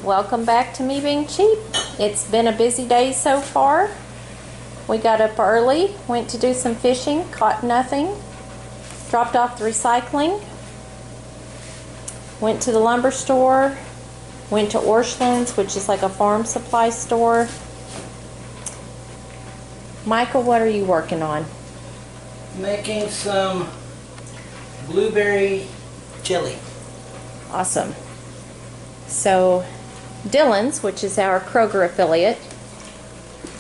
Welcome back to me being cheap. It's been a busy day so far. We got up early, went to do some fishing, caught nothing, dropped off the recycling, went to the lumber store, went to Orscheln's, which is like a farm supply store. Michael, what are you working on? Making some blueberry jelly. Awesome. So Dylan's, which is our Kroger affiliate,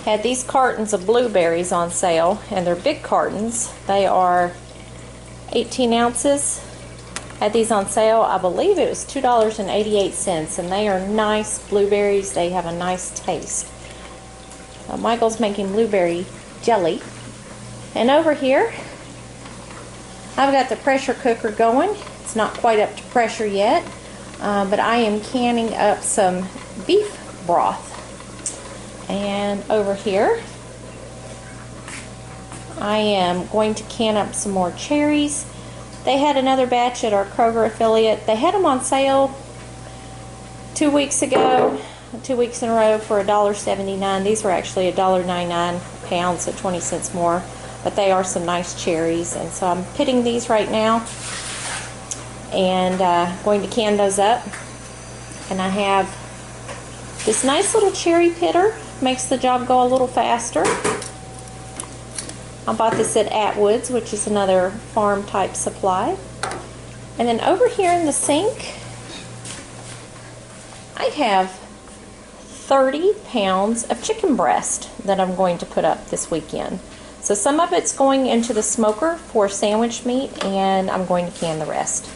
had these cartons of blueberries on sale, and they're big cartons. They are 18 ounces. Had these on sale, I believe it was $2.88, and they are nice blueberries. They have a nice taste. Michael's making blueberry jelly. And over here, I've got the pressure cooker going. It's not quite up to pressure yet, but I am canning up some beef broth. And over here, I am going to can up some more cherries. They had another batch at our Kroger affiliate. They had them on sale 2 weeks ago, 2 weeks in a row for $1.79. These were actually $1.99 a pound, so 20 cents more. But they are some nice cherries, and so I'm pitting these right now and going to can those up. And I have this nice little cherry pitter, makes the job go a little faster. I bought this at Atwood's, which is another farm type supply. And then over here in the sink, I have 30 pounds of chicken breast that I'm going to put up this weekend. So some of it's going into the smoker for sandwich meat, and I'm going to can the rest.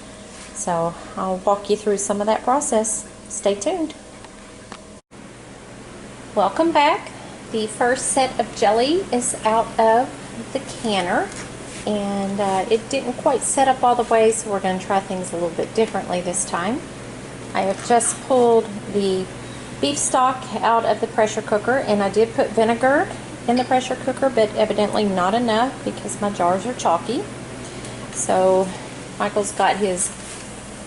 So I'll walk you through some of that process. Stay tuned. Welcome back. The first set of jelly is out of the canner, and it didn't quite set up all the way, so we're going to try things a little bit differently this time. I have just pulled the beef stock out of the pressure cooker, and I did put vinegar in the pressure cooker, but evidently not enough because my jars are chalky. So Michael's got his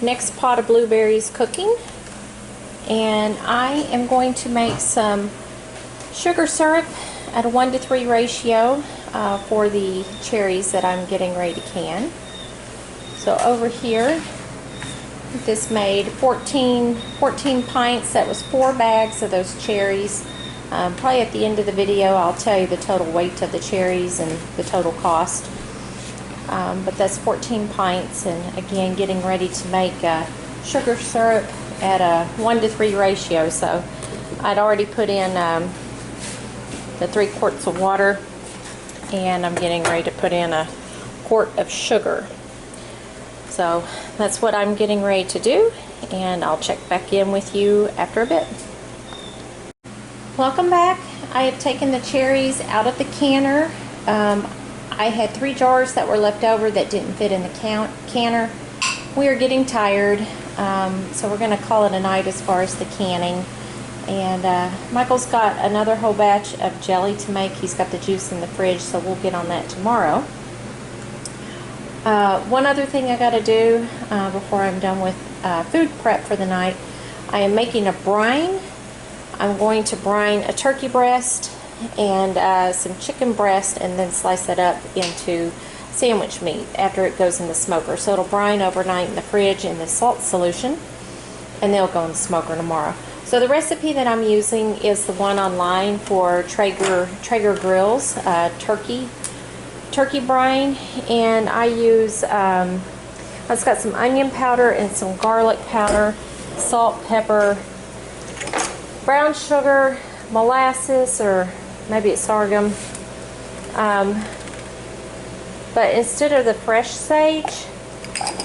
next pot of blueberries cooking, and I am going to make some sugar syrup at a 1-to-3 ratio for the cherries that I'm getting ready to can. So over here, this made 14 pints. That was 4 bags of those cherries. Probably at the end of the video I'll tell you the total weight of the cherries and the total cost. But that's 14 pints, and again getting ready to make sugar syrup at a 1-to-3 ratio. So I'd already put in the 3 quarts of water, and I'm getting ready to put in a quart of sugar. So that's what I'm getting ready to do, and I'll check back in with you after a bit. Welcome back. I have taken the cherries out of the canner. I had 3 jars that were left over that didn't fit in the canner. We are getting tired, so we're going to call it a night as far as the canning. And Michael's got another whole batch of jelly to make. He's got the juice in the fridge, so we'll get on that tomorrow. One other thing I got to do before I'm done with food prep for the night, I am making a brine. I'm going to brine a turkey breast and some chicken breast, and then slice it up into sandwich meat after it goes in the smoker. So it'll brine overnight in the fridge in the salt solution, and they'll go in the smoker tomorrow. So the recipe that I'm using is the one online for Traeger grills, turkey brine, and I use it's got some onion powder and some garlic powder, salt, pepper, brown sugar, molasses, or maybe it's sorghum. But instead of the fresh sage,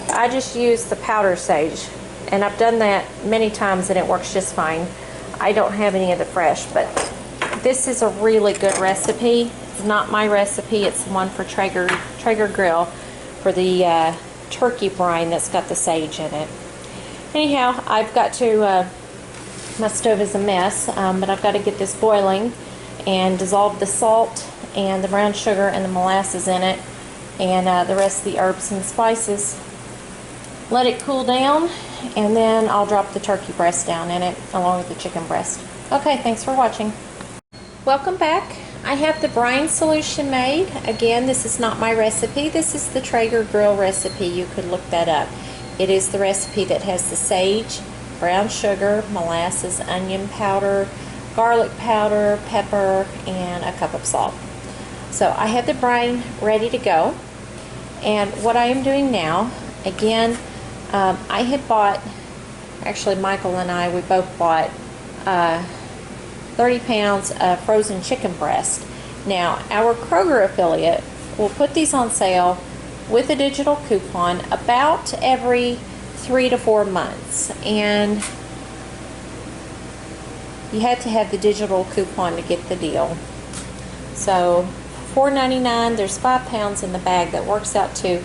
I just use the powder sage. And I've done that many times and it works just fine. I don't have any of the fresh, but this is a really good recipe. It's not my recipe, it's the one for Traeger Grill for the turkey brine that's got the sage in it. Anyhow, I've got to, my stove is a mess, but I've got to get this boiling and dissolve the salt and the brown sugar and the molasses in it, and the rest of the herbs and spices. Let it cool down, and then I'll drop the turkey breast down in it along with the chicken breast. Okay, thanks for watching. Welcome back. I have the brine solution made. Again, this is not my recipe. This is the Traeger grill recipe. You could look that up. It is the recipe that has the sage, brown sugar, molasses, onion powder, garlic powder, pepper, and a cup of salt. So I have the brine ready to go. And what I am doing now, again, I had bought, actually Michael and I, we both bought 30 pounds of frozen chicken breast. Now, our Kroger affiliate will put these on sale with a digital coupon about every 3 to 4 months, and you had to have the digital coupon to get the deal. So $4.99, there's 5 pounds in the bag. That works out to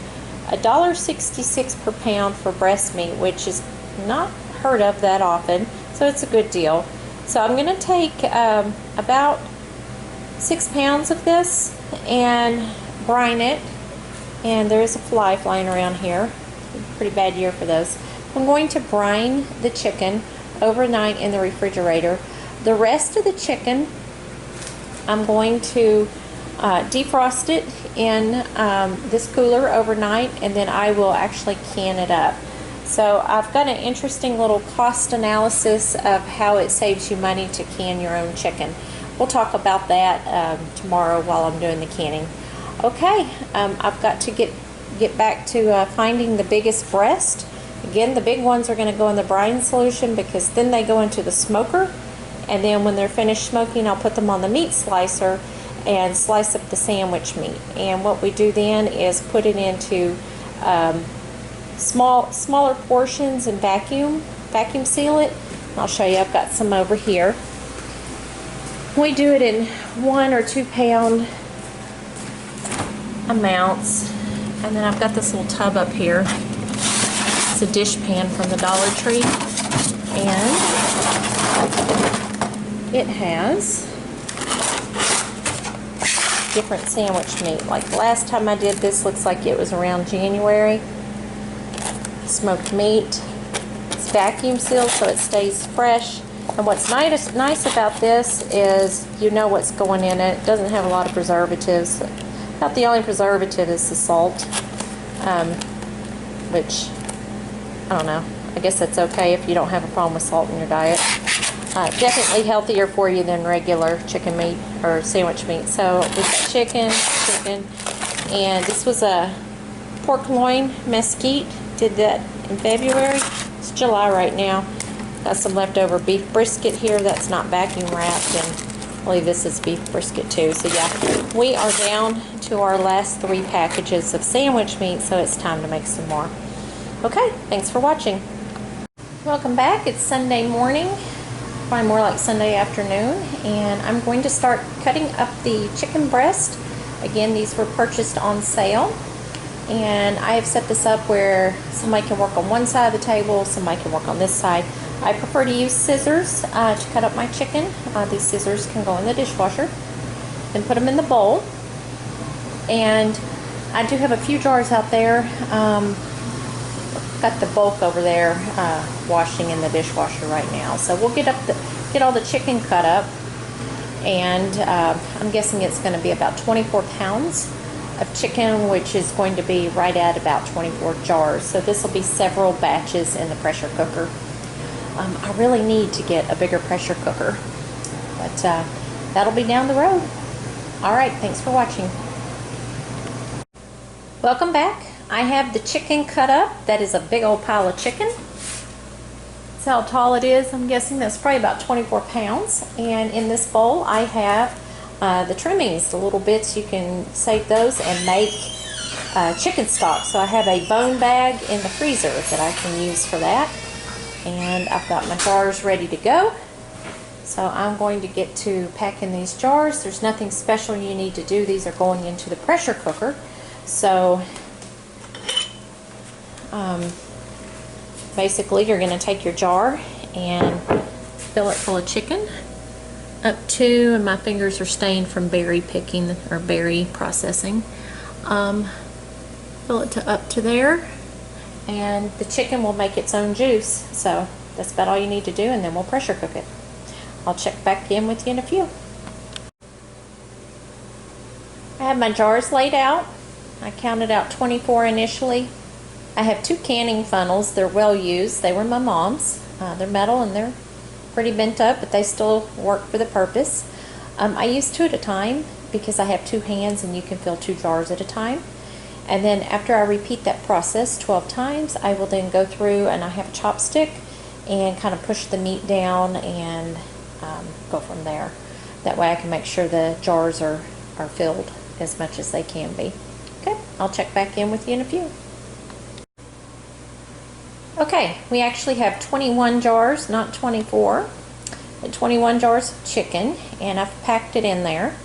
$1.66 per pound for breast meat, which is not heard of that often, so it's a good deal. So I'm going to take about 6 pounds of this and brine it. And there is a fly flying around here. Pretty bad year for those. I'm going to brine the chicken overnight in the refrigerator. The rest of the chicken, I'm going to defrost it in this cooler overnight, and then I will actually can it up. So I've got an interesting little cost analysis of how it saves you money to can your own chicken. We'll talk about that tomorrow while I'm doing the canning. Okay, I've got to get back to finding the biggest breast. Again, the big ones are going to go in the brine solution because then they go into the smoker, and then when they're finished smoking, I'll put them on the meat slicer and slice up the sandwich meat. And what we do then is put it into smaller portions and vacuum seal it. I'll show you. I've got some over here. We do it in 1 or 2 pound amounts, and then I've got this little tub up here. It's a dish pan from the Dollar Tree, and it has different sandwich meat. Like the last time I did this, looks like it was around January. Smoked meat. It's vacuum sealed so it stays fresh. And what's nice about this is you know what's going in it. It doesn't have a lot of preservatives. About the only preservative is the salt, which, I don't know, I guess that's okay if you don't have a problem with salt in your diet. Definitely healthier for you than regular chicken meat or sandwich meat. So we've got chicken, and this was a pork loin mesquite. Did that in February. It's July right now. Got some leftover beef brisket here that's not vacuum wrapped, and I believe this is beef brisket too. So yeah, we are down to our last 3 packages of sandwich meat, so it's time to make some more. Okay, thanks for watching. Welcome back. It's Sunday morning, probably more like Sunday afternoon, and I'm going to start cutting up the chicken breast. Again, these were purchased on sale, and I have set this up where somebody can work on one side of the table, somebody can work on this side. I prefer to use scissors to cut up my chicken. These scissors can go in the dishwasher. Then put them in the bowl. And I do have a few jars out there. Got the bulk over there washing in the dishwasher right now. So we'll get all the chicken cut up. And I'm guessing it's going to be about 24 pounds of chicken, which is going to be right at about 24 jars. So this will be several batches in the pressure cooker. I really need to get a bigger pressure cooker, but that'll be down the road. Alright, thanks for watching. Welcome back. I have the chicken cut up. That is a big old pile of chicken. That's how tall it is. I'm guessing that's probably about 24 pounds. And in this bowl I have the trimmings, the little bits. You can save those and make chicken stock. So I have a bone bag in the freezer that I can use for that. And I've got my jars ready to go. So I'm going to get to packing these jars. There's nothing special you need to do. These are going into the pressure cooker. So basically you're going to take your jar and fill it full of chicken up to, and my fingers are stained from berry picking or berry processing. Fill it to up to there. and the chicken will make its own juice. So that's about all you need to do, and then we'll pressure cook it. I'll check back in with you in a few. I have my jars laid out. I counted out 24 initially. I have 2 canning funnels. They're well used. They were my mom's. They're metal and they're pretty bent up, but they still work for the purpose. I use 2 at a time because I have 2 hands and you can fill 2 jars at a time. And then after I repeat that process 12 times, I will then go through and I have a chopstick and kind of push the meat down and go from there. That way I can make sure the jars are filled as much as they can be. Okay, I'll check back in with you in a few. Okay, we actually have 21 jars, not 24, but 21 jars of chicken, and I've packed it in there.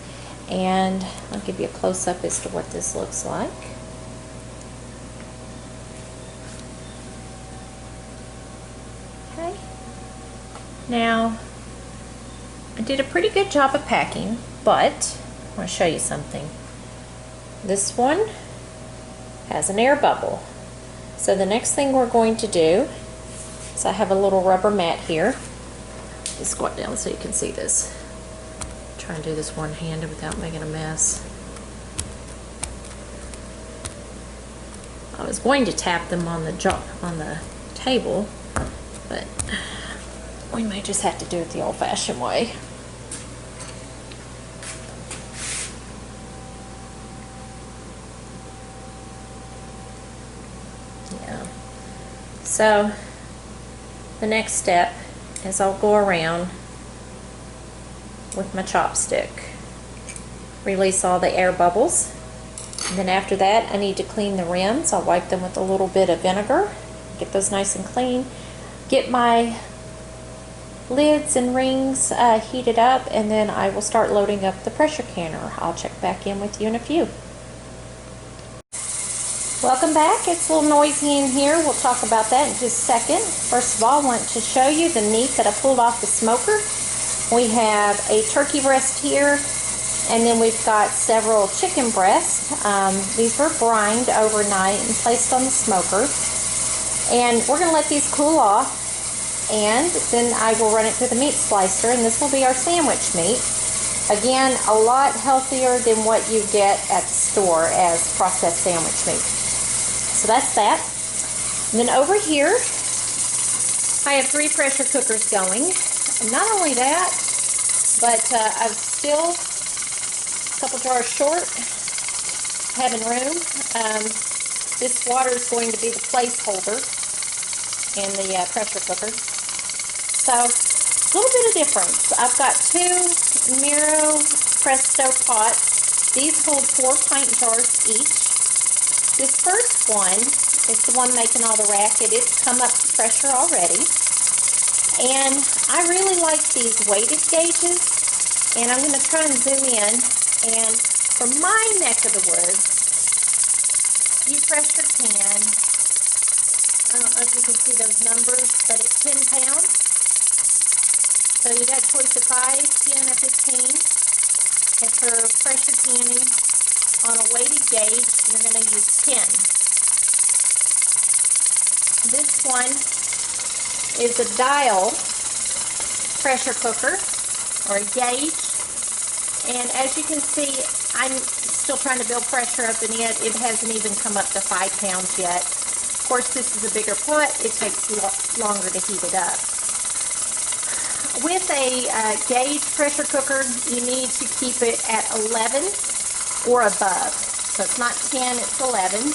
And I'll give you a close-up as to what this looks like. Okay. Now, I did a pretty good job of packing, but I want to show you something. This one has an air bubble. So the next thing we're going to do is I have a little rubber mat here. Just squat down so you can see this. Try and do this one-handed without making a mess. I was going to tap them on the table, but we may just have to do it the old-fashioned way. So the next step is I'll go around with my chopstick, release all the air bubbles, and then after that I need to clean the rims. I'll wipe them with a little bit of vinegar, get those nice and clean, get my lids and rings heated up, and then I will start loading up the pressure canner. I'll check back in with you in a few. Welcome back. It's a little noisy in here. We'll talk about that in just a second. First of all, I want to show you the meat that I pulled off the smoker. We have a turkey breast here, and then we've got several chicken breasts. These were brined overnight and placed on the smoker. And we're going to let these cool off, and then I will run it through the meat slicer, and this will be our sandwich meat. Again, a lot healthier than what you get at the store as processed sandwich meat. So that's that. And then over here, I have 3 pressure cookers going. And not only that, but I'm still a couple jars short, having room. This water is going to be the placeholder in the pressure cooker. So, a little bit of difference. I've got 2 Miro Presto pots. These hold 4 pint jars each. This first one is the one making all the racket. It's come up to pressure already. And I really like these weighted gauges. And I'm going to try and zoom in. And for my neck of the woods, you pressure can, I don't know if you can see those numbers, but it's 10 pounds. So you got a choice of 5, 10, or 15. And for pressure canning, on a weighted gauge, you're going to use 10. This one is a dial pressure cooker, or a gauge. And as you can see, I'm still trying to build pressure up in it. It hasn't even come up to 5 pounds yet. Of course, this is a bigger pot. It takes longer to heat it up. With a gauge pressure cooker, you need to keep it at 11 or above. So it's not 10, it's 11.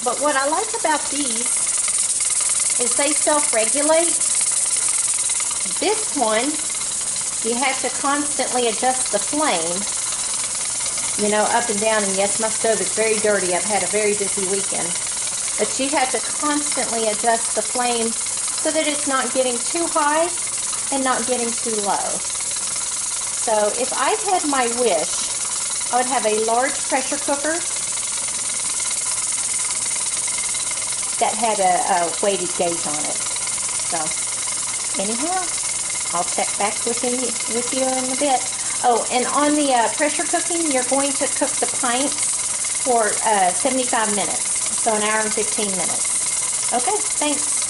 But what I like about these is they self-regulate. This one, you have to constantly adjust the flame, you know, up and down. And yes, my stove is very dirty. I've had a very busy weekend. But you have to constantly adjust the flame so that it's not getting too high and not getting too low. So if I had my wish, I would have a large pressure cooker that had a weighted gauge on it. So anyhow, I'll check back with you in a bit. Oh, and on the pressure cooking, you're going to cook the pints for 75 minutes. So an hour and 15 minutes. Okay, thanks.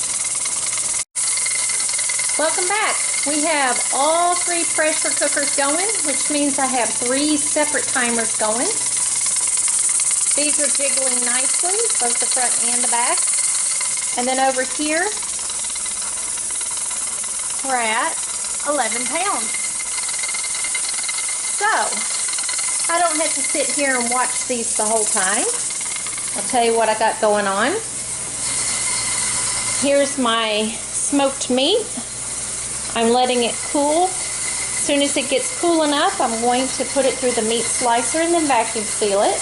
Welcome back. We have all 3 pressure cookers going, which means I have 3 separate timers going. These are jiggling nicely, both the front and the back. And then over here, we're at 11 pounds. So, I don't have to sit here and watch these the whole time. I'll tell you what I got going on. Here's my smoked meat. I'm letting it cool. As soon as it gets cool enough, I'm going to put it through the meat slicer and then vacuum seal it.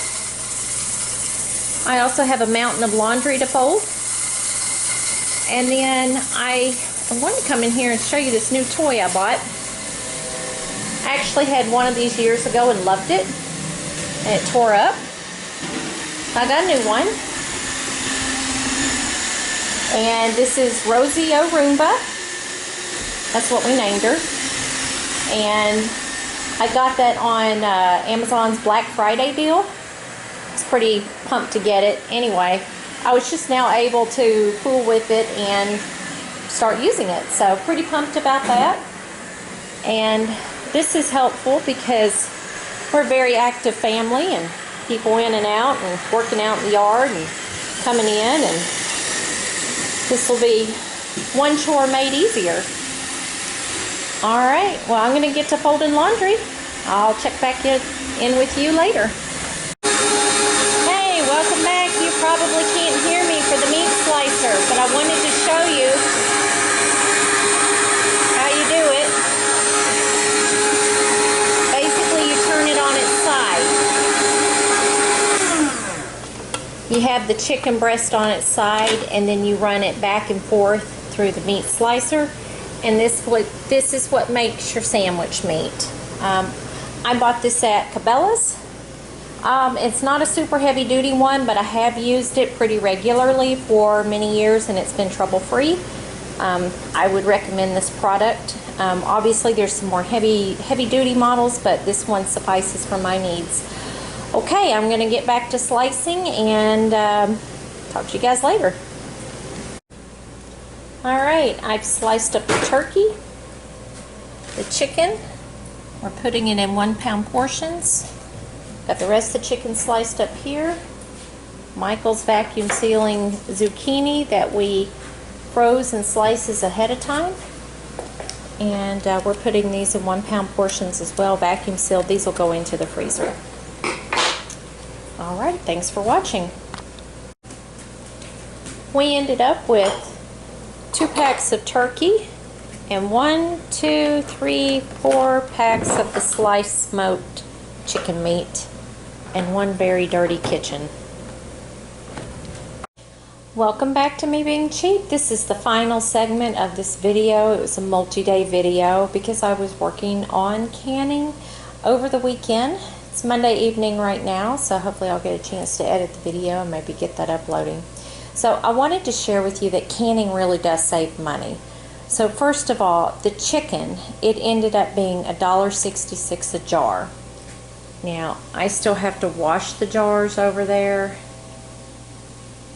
I also have a mountain of laundry to fold. And then I wanted to come in here and show you this new toy I bought. I actually had one of these years ago and loved it. And it tore up. I got a new one. And this is Rosie Roomba. That's what we named her. And I got that on Amazon's Black Friday deal. I was pretty pumped to get it. Anyway, I was just now able to fool with it and start using it. So pretty pumped about that. And this is helpful because we're a very active family and people in and out and working out in the yard and coming in, and this will be one chore made easier. Alright, well, I'm going to get to folding laundry. I'll check back in with you later. Hey, welcome back. You probably can't hear me for the meat slicer, but I wanted to show you how you do it. Basically, you turn it on its side. You have the chicken breast on its side, and then you run it back and forth through the meat slicer. And this is what makes your sandwich meat. I bought this at Cabela's. It's not a super heavy duty one, but I have used it pretty regularly for many years and it's been trouble free. I would recommend this product. Obviously there's some more heavy duty models, but this one suffices for my needs. Okay, I'm gonna get back to slicing and talk to you guys later. Alright, I've sliced up the turkey, the chicken. We're putting it in 1 pound portions. Got the rest of the chicken sliced up here. Michael's vacuum sealing zucchini that we froze in slices ahead of time. And we're putting these in 1 pound portions as well, vacuum sealed. These will go into the freezer. Alright, thanks for watching. We ended up with 2 packs of turkey and 1, 2, 3, 4 packs of the sliced smoked chicken meat and 1 very dirty kitchen. Welcome back to Me Being Cheap. This is the final segment of this video. It was a multi-day video because I was working on canning over the weekend. It's Monday evening right now, so hopefully I'll get a chance to edit the video and maybe get that uploading. So I wanted to share with you that canning really does save money. So first of all, the chicken, it ended up being $1.66 a jar. Now, I still have to wash the jars over there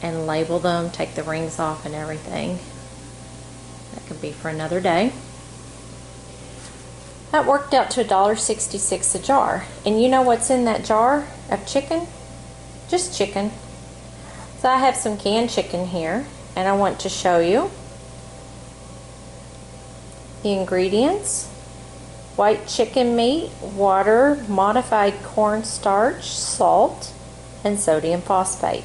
and label them, take the rings off and everything. That could be for another day. That worked out to $1.66 a jar. And you know what's in that jar of chicken? Just chicken. So I have some canned chicken here, and I want to show you the ingredients. White chicken meat, water, modified cornstarch, salt, and sodium phosphate.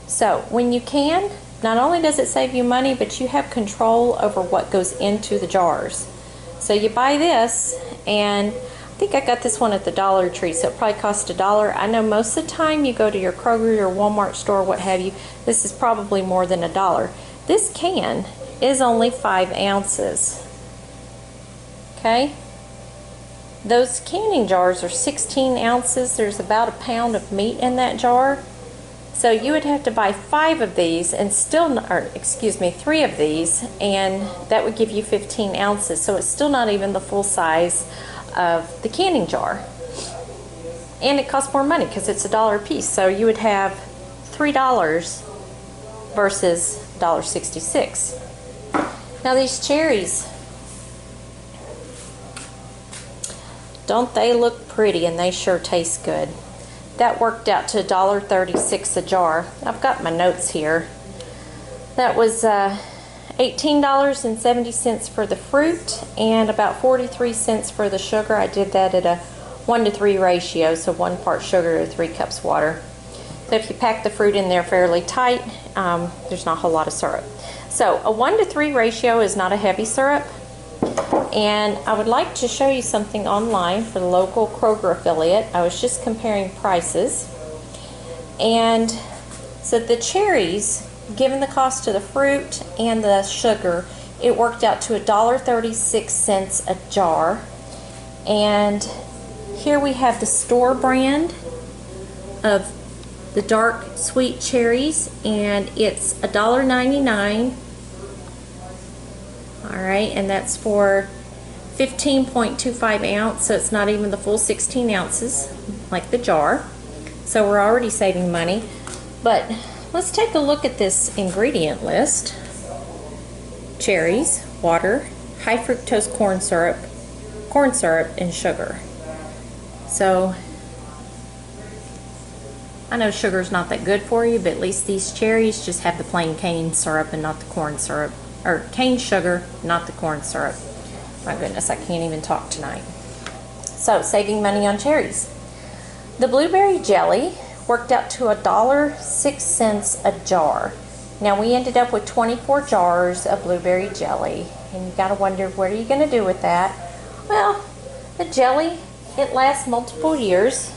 So when you can, not only does it save you money, but you have control over what goes into the jars. So you buy this, and I think I got this one at the Dollar Tree, so it probably cost $1. I know most of the time you go to your Kroger or Walmart store, what have you, this is probably more than $1. This can is only 5 ounces. Okay? Those canning jars are 16 ounces. There's about a pound of meat in that jar. So you would have to buy 5 of these and still, or excuse me, 3 of these, and that would give you 15 ounces. So it's still not even the full size of the canning jar. And it costs more money because it's $1 a piece. So you would have $3 versus $1.66. Now these cherries, don't they look pretty, and they sure taste good. That worked out to $1.36 a jar. I've got my notes here. That was $18.70 for the fruit and about 43 cents for the sugar. I did that at a 1-to-3 ratio, so 1 part sugar to 3 cups water. So if you pack the fruit in there fairly tight, there's not a whole lot of syrup. So a 1-to-3 ratio is not a heavy syrup. And I would like to show you something online for the local Kroger affiliate. I was just comparing prices. And so the cherries, given the cost of the fruit and the sugar, it worked out to $1.36 a jar. And here we have the store brand of the dark sweet cherries, and it's $1.99. Alright, and that's for 15.25 ounce, so it's not even the full 16 ounces like the jar. So we're already saving money. But let's take a look at this ingredient list. Cherries, water, high fructose corn syrup, and sugar. So I know sugar's not that good for you, but at least these cherries just have the plain cane syrup and not the corn syrup. Or cane sugar, not the corn syrup. My goodness, I can't even talk tonight. So, saving money on cherries. The blueberry jelly worked out to $1.06 a jar. Now, we ended up with 24 jars of blueberry jelly. And you gotta wonder, what are you gonna do with that? Well, the jelly, it lasts multiple years.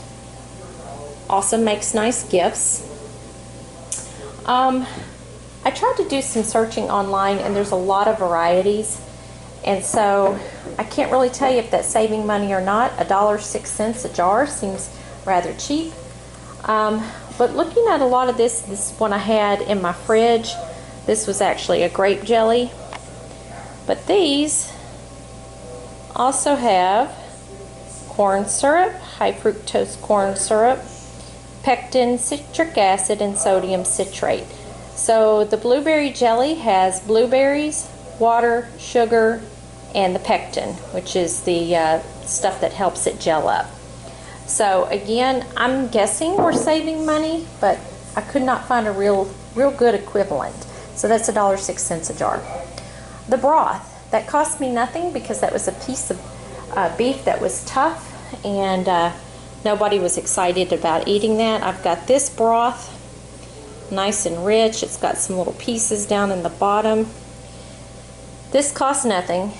Also makes nice gifts. I tried to do some searching online, and there's a lot of varieties, and so I can't really tell you if that's saving money or not. $1.06 a jar seems rather cheap. But looking at a lot of this one I had in my fridge, this was actually a grape jelly. But these also have corn syrup, high fructose corn syrup, pectin, citric acid, and sodium citrate. So the blueberry jelly has blueberries, water, sugar, and the pectin, which is the stuff that helps it gel up. So again, I'm guessing we're saving money, but I could not find a real good equivalent. So that's $1.06 a jar. The broth, that cost me nothing because that was a piece of beef that was tough, and nobody was excited about eating that. I've got this broth, nice and rich. It's got some little pieces down in the bottom. This costs nothing,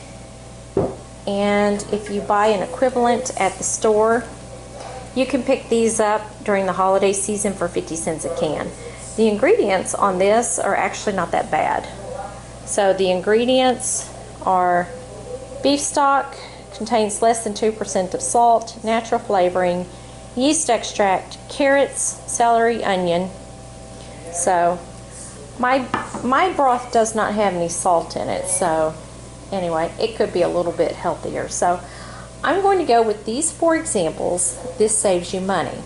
and if you buy an equivalent at the store, you can pick these up during the holiday season for 50 cents a can. The ingredients on this are actually not that bad. So the ingredients are beef stock, contains less than 2% of salt, natural flavoring, yeast extract, carrots, celery, onion. So my broth does not have any salt in it, so anyway, it could be a little bit healthier. So I'm going to go with these 4 examples. This saves you money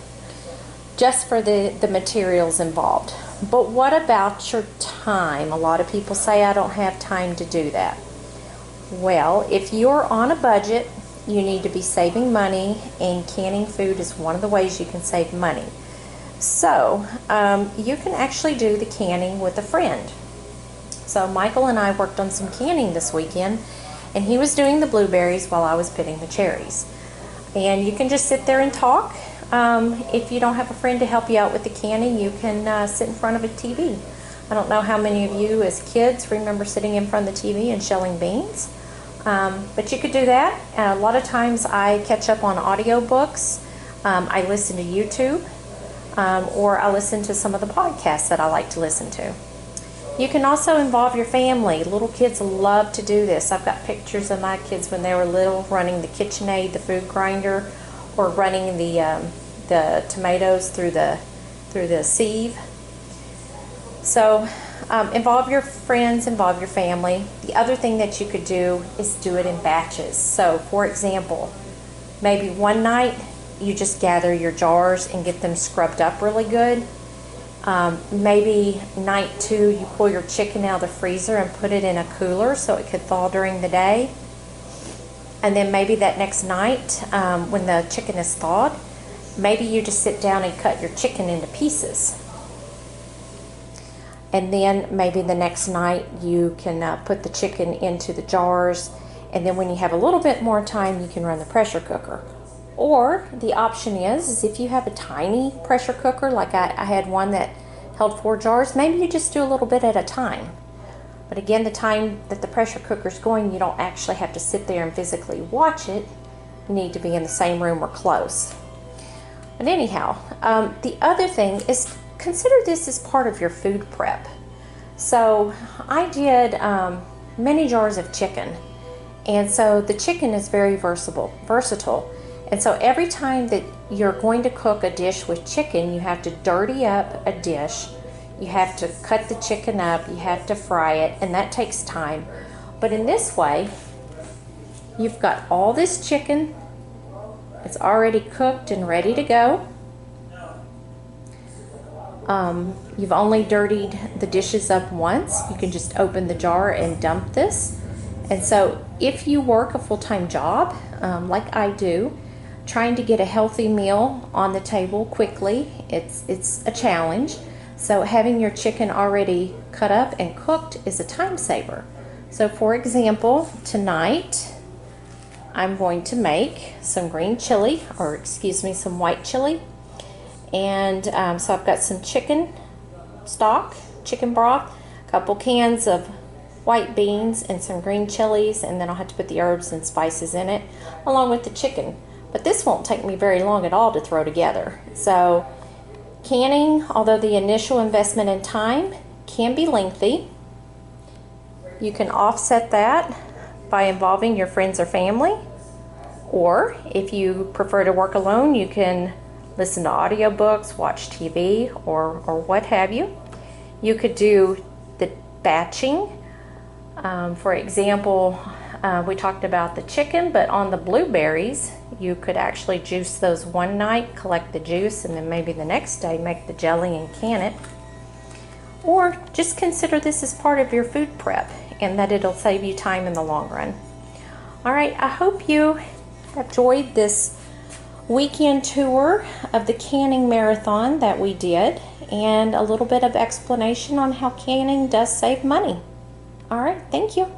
just for the materials involved. But what about your time? A lot of people say, I don't have time to do that. Well, if you're on a budget, you need to be saving money, and canning food is one of the ways you can save money. So you can actually do the canning with a friend. So Michael and I worked on some canning this weekend, and he was doing the blueberries while I was pitting the cherries. And you can just sit there and talk. If you don't have a friend to help you out with the canning, you can sit in front of a TV. I don't know how many of you as kids remember sitting in front of the TV and shelling beans. But you could do that. A lot of times I catch up on audiobooks. I listen to YouTube, or I listen to some of the podcasts that I like to listen to. You can also involve your family. Little kids love to do this. I've got pictures of my kids when they were little running the KitchenAid, the food grinder, or running the tomatoes through the sieve. So involve your friends, involve your family. The other thing that you could do is do it in batches. So for example, maybe one night you just gather your jars and get them scrubbed up really good. Maybe night 2, you pull your chicken out of the freezer and put it in a cooler so it could thaw during the day. And then maybe that next night, when the chicken is thawed, maybe you just sit down and cut your chicken into pieces. And then maybe the next night you can put the chicken into the jars, and then when you have a little bit more time, you can run the pressure cooker. Or the option is if you have a tiny pressure cooker, like I had one that held 4 jars, maybe you just do a little bit at a time. But again, the time that the pressure cooker's going, you don't actually have to sit there and physically watch it. You need to be in the same room or close. But anyhow, the other thing is consider this as part of your food prep. So I did many jars of chicken. And so the chicken is very versatile. And so every time that you're going to cook a dish with chicken, you have to dirty up a dish. You have to cut the chicken up, you have to fry it, and that takes time. But in this way, you've got all this chicken. It's already cooked and ready to go. You've only dirtied the dishes up once. You can just open the jar and dump this. And so if you work a full-time job, like I do, trying to get a healthy meal on the table quickly, it's a challenge. So having your chicken already cut up and cooked is a time saver. So for example, tonight I'm going to make some green chili, or excuse me, some white chili. And so I've got some chicken stock, chicken broth, a couple cans of white beans, and some green chilies, and then I'll have to put the herbs and spices in it along with the chicken. But this won't take me very long at all to throw together. So canning, although the initial investment in time can be lengthy, you can offset that by involving your friends or family. Or if you prefer to work alone, you can listen to audiobooks, watch TV, or what have you. You could do the batching. For example, we talked about the chicken, but on the blueberries, you could actually juice those one night, collect the juice, and then maybe the next day make the jelly and can it. Or just consider this as part of your food prep, and that it'll save you time in the long run. All right, I hope you enjoyed this weekend tour of the canning marathon that we did, and a little bit of explanation on how canning does save money. All right, thank you.